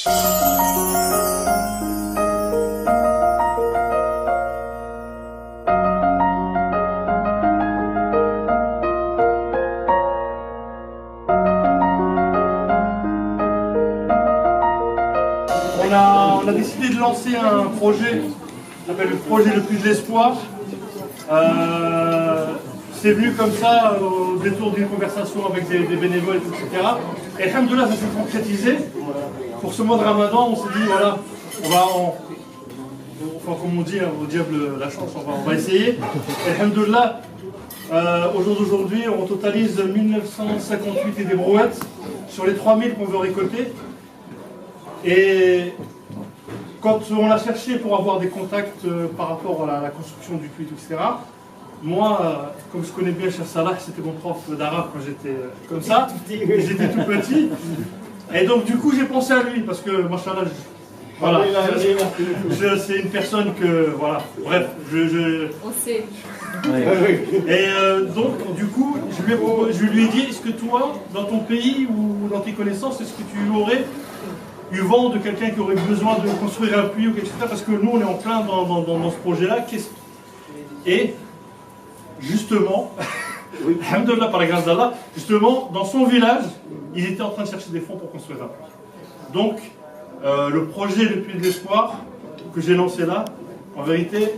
On a décidé de lancer un projet qui s'appelle le projet Le Puits de l'Espoir. C'est venu comme ça au détour d'une conversation avec des bénévoles, etc. Et alhamdoulilah, ça s'est concrétisé. Pour ce mois de Ramadan, on s'est dit voilà, enfin comme on dit, au diable la chance, on va essayer. Et alhamdoulilah, au jour d'aujourd'hui, on totalise 1958 et des brouettes sur les 3000 qu'on veut récolter. Et quand on a cherché pour avoir des contacts par rapport à la construction du puits, etc., moi, comme je connais bien Cheikh Salah, c'était mon prof d'arabe quand j'étais comme ça, j'étais tout petit. Et donc du coup j'ai pensé à lui, parce que, machallah, voilà, c'est une personne que, voilà, bref, On sait. Et donc du coup, je lui ai dit, est-ce que toi, dans ton pays ou dans tes connaissances, est-ce que tu aurais eu vent de quelqu'un qui aurait besoin de construire un puits ou quelque chose, parce que nous on est en plein dans ce projet-là. Et justement, alhamdoulilah, par la grâce d'Allah, justement, dans son village, ils étaient en train de chercher des fonds pour construire un puits. Donc, le projet Le Puits de l'Espoir, que j'ai lancé là, en vérité,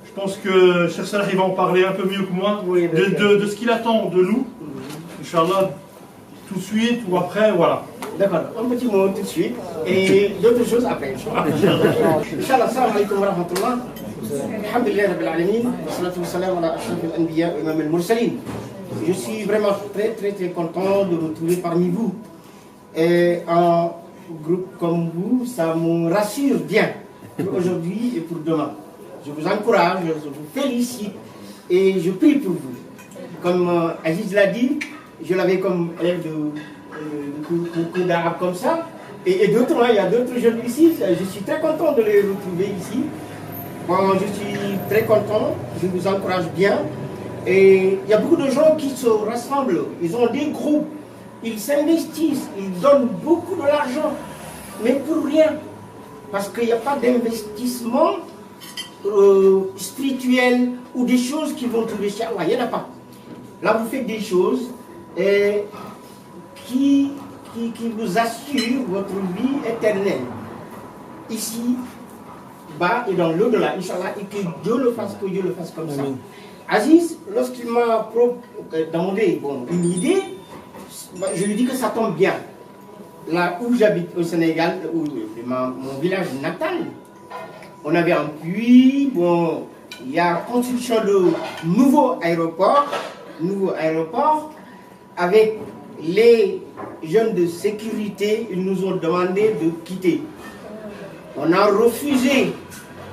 je pense que Cheikh Salah il va en parler un peu mieux que moi, de ce qu'il attend de nous, Inch'Allah, tout de suite ou après, voilà. D'accord, un petit mot tout de suite et d'autres choses après. Inch'Allah, salam alaikum wa rahmatullah. Alhamdulillah rabbil alamin, wa salatu wa salam ala ashrafil anbiya wa imam al-mursalin. Je suis vraiment très content de me trouver parmi vous. Et un groupe comme vous, ça me rassure bien pour aujourd'hui et pour demain. Je vous encourage, je vous félicite et je prie pour vous. Comme Aziz l'a dit, je l'avais comme élève de cours d'arabe comme ça, et d'autres, il y a d'autres jeunes ici, je suis très content de les retrouver ici. Bon, je suis très content, je vous encourage bien, et il y a beaucoup de gens qui se rassemblent, ils ont des groupes, ils s'investissent, ils donnent beaucoup de l'argent, mais pour rien, parce qu'il n'y a pas d'investissement spirituel ou des choses qui vont trouver chez Allah, il n'y en a pas. Là, vous faites des choses qui vous assure votre vie éternelle, ici, bas et dans l'au-delà, Inch'Allah, et que Dieu le fasse comme ça. Aziz, lorsqu'il m'a demandé une idée, je lui dis que ça tombe bien. Là où j'habite au Sénégal, mon village natal, on avait un puits, il y a construction de nouveaux aéroports, avec les jeunes de sécurité, ils nous ont demandé de quitter. On a refusé.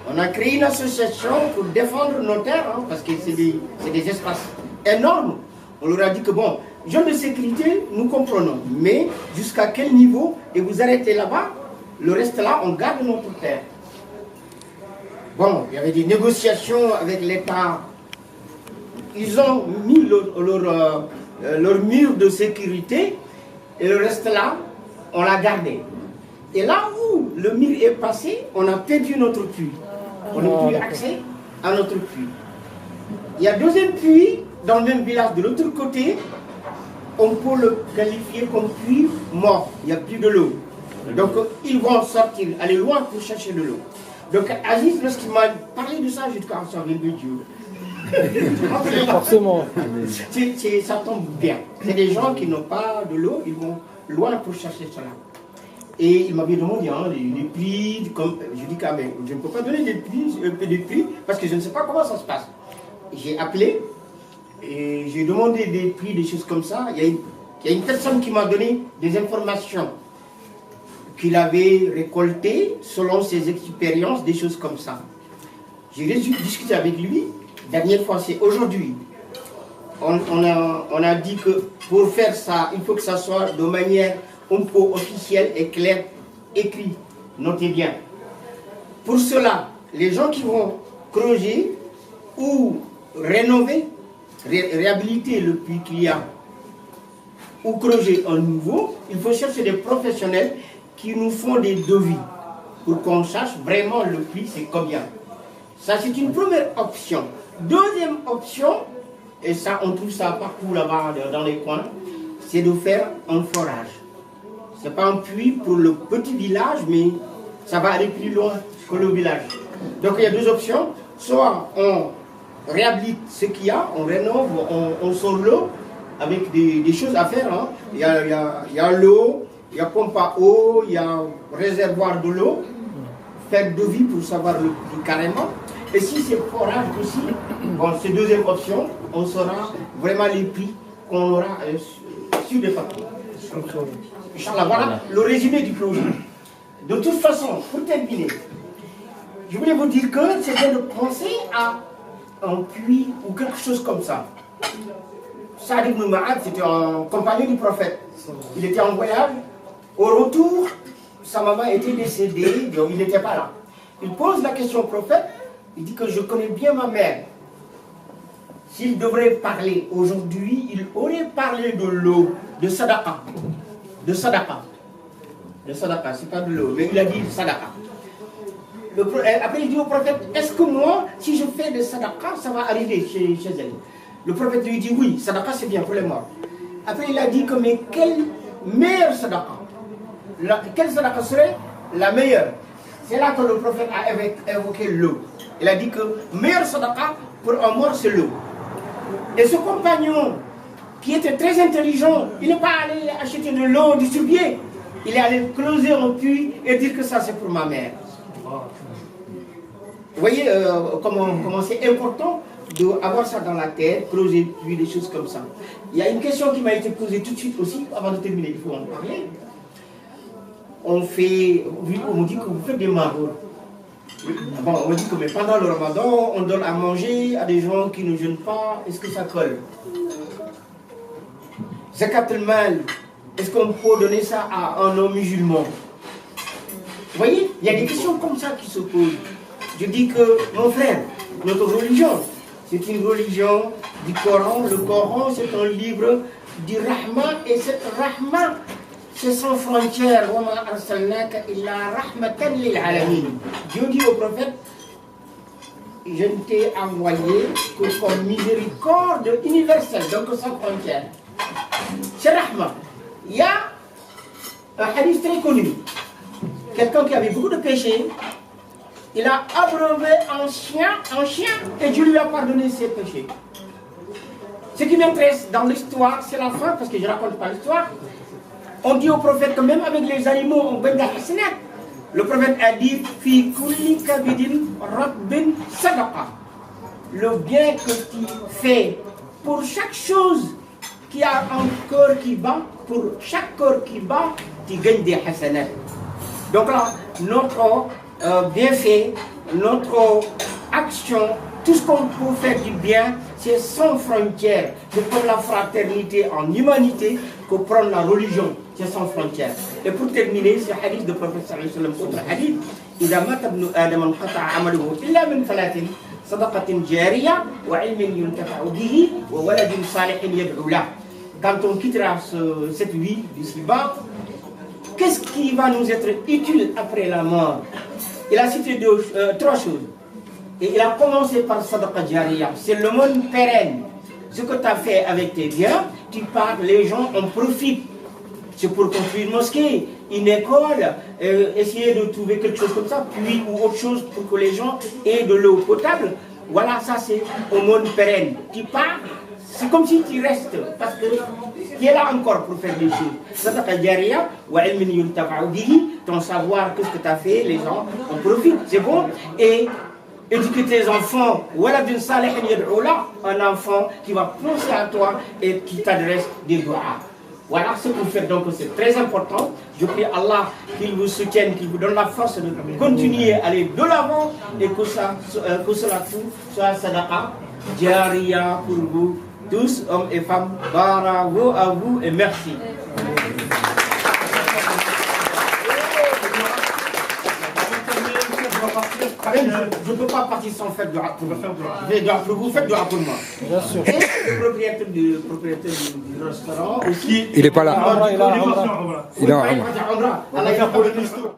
On a créé une association pour défendre nos terres, parce que c'est des espaces énormes. On leur a dit que bon, jeunes de sécurité, nous comprenons, mais jusqu'à quel niveau, et vous arrêtez là-bas, le reste là, on garde notre terre. Bon, il y avait des négociations avec l'État. Ils ont mis leur mur de sécurité et le reste là, on l'a gardé. Et là où le mur est passé, on a perdu notre puits. On n'a plus accès à notre puits. Il y a un deuxième puits dans le même village de l'autre côté. On peut le qualifier comme puits mort. Il n'y a plus de l'eau. Donc ils vont sortir, aller loin pour chercher de l'eau. Donc Aziz, lorsqu'il m'a parlé de ça, j'ai dit ça vient de Dieu. Forcément. Ça tombe bien. C'est des gens qui n'ont pas de l'eau, ils vont loin pour chercher cela. Et il m'avait demandé les prix, je dis quand même, je ne peux pas donner des prix parce que je ne sais pas comment ça se passe. J'ai appelé et j'ai demandé des prix, des choses comme ça. Il y a une personne qui m'a donné des informations qu'il avait récoltées selon ses expériences, des choses comme ça. J'ai discuté avec lui. Dernière fois, c'est aujourd'hui. On a dit que pour faire ça, il faut que ça soit de manière un peu officielle et claire, écrit. Notez bien. Pour cela, les gens qui vont creuser ou rénover, réhabiliter le puits qu'il y a, ou creuser un nouveau, il faut chercher des professionnels qui nous font des devis pour qu'on sache vraiment le prix, c'est combien. Ça, c'est une première option. Deuxième option, et ça, on trouve ça partout là-bas dans les coins, c'est de faire un forage. Ce n'est pas un puits pour le petit village, mais ça va aller plus loin que le village. Donc il y a deux options. Soit on réhabilite ce qu'il y a, on rénove, on sort l'eau avec des choses à faire. Hein. Il y a l'eau, il y a pompe à eau, il y a réservoir de l'eau. Faire devis pour savoir le prix carrément. Et si c'est forage aussi, bon, c'est deuxième option, on saura vraiment les prix qu'on aura sur des papiers. Inch'Allah, voilà le résumé du projet. De toute façon, pour terminer, je voulais vous dire que c'était de penser à un puits ou quelque chose comme ça. Saad ibn Mu'adh, c'était un compagnon du prophète. Il était en voyage. Au retour, sa maman était décédée, donc il n'était pas là. Il pose la question au prophète, il dit que je connais bien ma mère. S'il devrait parler aujourd'hui, il aurait parlé de l'eau, de sadaqa. De sadaqa. De sadaqa, c'est pas de l'eau, mais il a dit sadaqa. Après il dit au prophète, est-ce que moi, si je fais de sadaqa, ça va arriver chez elle? Le prophète lui dit oui, sadaqa c'est bien pour les morts. Après il a dit que mais quelle meilleure sadaqa? Quelle sadaqa serait la meilleure? C'est là que le prophète a évoqué l'eau. Il a dit que meilleure sadaqa pour un mort c'est l'eau. Et ce compagnon qui était très intelligent, il n'est pas allé acheter de l'eau distribuée. Il est allé closer un puits et dire que ça c'est pour ma mère. Vous voyez comment c'est important d'avoir ça dans la tête, closer puis des choses comme ça. Il y a une question qui m'a été posée tout de suite aussi, avant de terminer, il faut en parler. On dit que vous faites des maraudes. Bon, on dit que mais pendant le ramadan, on donne à manger à des gens qui ne jeûnent pas. Est-ce que ça colle? Zakat al-mal, est-ce qu'on peut donner ça à un homme musulman? Vous voyez, il y a des questions comme ça qui se posent. Je dis que, mon frère, notre religion, c'est une religion du Coran. Le Coran, c'est un livre du Rahman, et cette Rahman, c'est sans frontières. Dieu dit au prophète, je ne t'ai envoyé que comme miséricorde universelle, donc sans frontières. C'est Rahman. Il y a un hadith très connu. Quelqu'un qui avait beaucoup de péchés, il a abreuvé un chien et Dieu lui a pardonné ses péchés. Ce qui m'intéresse dans l'histoire, c'est la fin, parce que je ne raconte pas l'histoire. On dit au prophète que même avec les animaux, on gagne la hasanat. Le prophète a dit Fi kulli kabidin rabbin sadaqa. Le bien que tu fais pour chaque chose qui a un cœur qui bat, pour chaque cœur qui bat, tu gagnes des hasanat. Donc là, notre bienfait, notre action, tout ce qu'on peut faire du bien, c'est sans frontières. C'est comme la fraternité en humanité que prendre la religion, c'est sans frontières. Et pour terminer, ce hadith de prophète sallallahu alayhi wa sallam, autre hadith, إذا مات ابن آدم انقطع عمله إلا من ثلاث صدقة جارية وعلم ينتفع به وولد صالح يدعو له. Quand on quittera cette vie d'ici-bas, qu'est-ce qui va nous être utile après la mort? Il a cité trois choses. Et il a commencé par Sadaqa Jariya. C'est le monde pérenne. Ce que tu as fait avec tes biens, tu pars, les gens en profitent. C'est pour construire une mosquée, une école, essayer de trouver quelque chose comme ça, puis ou autre chose pour que les gens aient de l'eau potable. Voilà, ça c'est au monde pérenne. Tu pars, c'est comme si tu restes, parce que tu es là encore pour faire des choses. Sadaqa Jariya, wa ilmin yuntafa'u bihi, ton savoir, qu'est-ce que tu as fait, les gens en profitent, c'est bon. Et éduquer tes enfants, voilà d'une salih yad'u la, un enfant qui va penser à toi et qui t'adresse des doigts. Voilà ce que vous faites, donc c'est très important. Je prie Allah qu'il vous soutienne, qu'il vous donne la force de continuer à aller de l'avant et que cela tout soit sadaqa jariya pour vous tous, hommes et femmes. Bravo à vous et merci. Avec Moi-même, je ne peux pas partir sans faire dua pour vous. Vous faites dua pour moi. Bien sûr. Et le propriétaire du restaurant aussi. Il n'est pas là. Il a Il est en Allah, pour le restaurant.